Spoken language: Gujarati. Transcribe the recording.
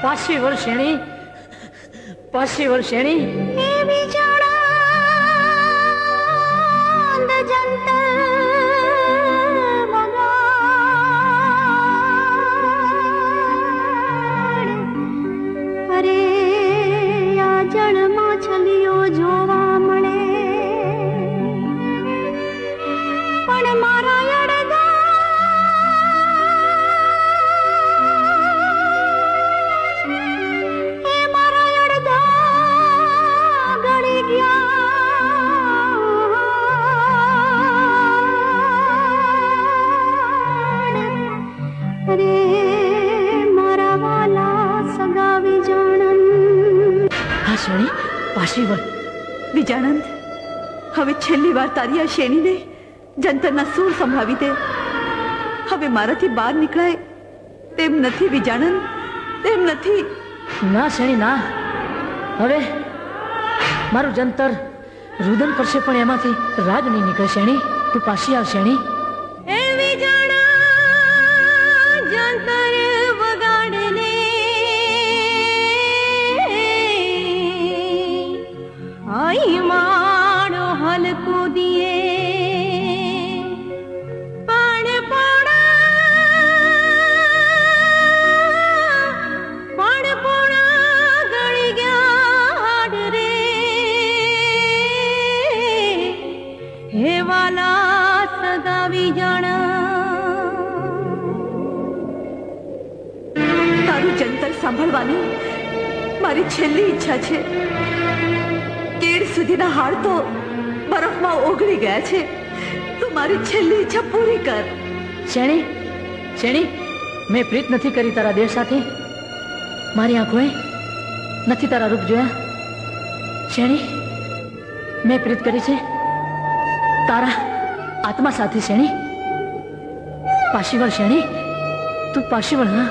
પાછી વર્ષેણી એ બિચારા જંતર અરે આ જળમાં છલીઓ જોવા મળે પણ મારા પાશીવળ વિજાનંદ, હવે છેલ્લી વાર તારી આ શેણીને જંતરના સૂર સંભળાવી દે. હવે મારાથી બહાર નીકળાય તેમ નથી વિજાનંદ, તેમ નથી. ના શેણી ના, હવે મારું જંતર રુદન કરશે પણ એમાંથી રાગ નહીં નીકળે. શેણી તું પાછી આવ. શેણી એ વિજાણા જંતર વગાડને आई मारो हलको दिए पण पोड़ा गड़ी गया रे हे वाला सगावी जाना. તારું જંતર સાંભળવાની મારી છેલ્લી ઈચ્છા છે. કેડ સુધીના હાડ તો બરફમાં ઓગળી ગયા છે. તું મારી છેલ્લી ઈચ્છા પૂરી કર. શેણી, મેં પ્રીત નથી કરી તારા દેહ સાથે. મારી આંખોએ નથી તારા રૂપ જોયા. શેણી, મેં પ્રીત કરી છે તારા આત્મા સાથે. શેણી પાશીવળ, શેણી તું પાશીવળ. હા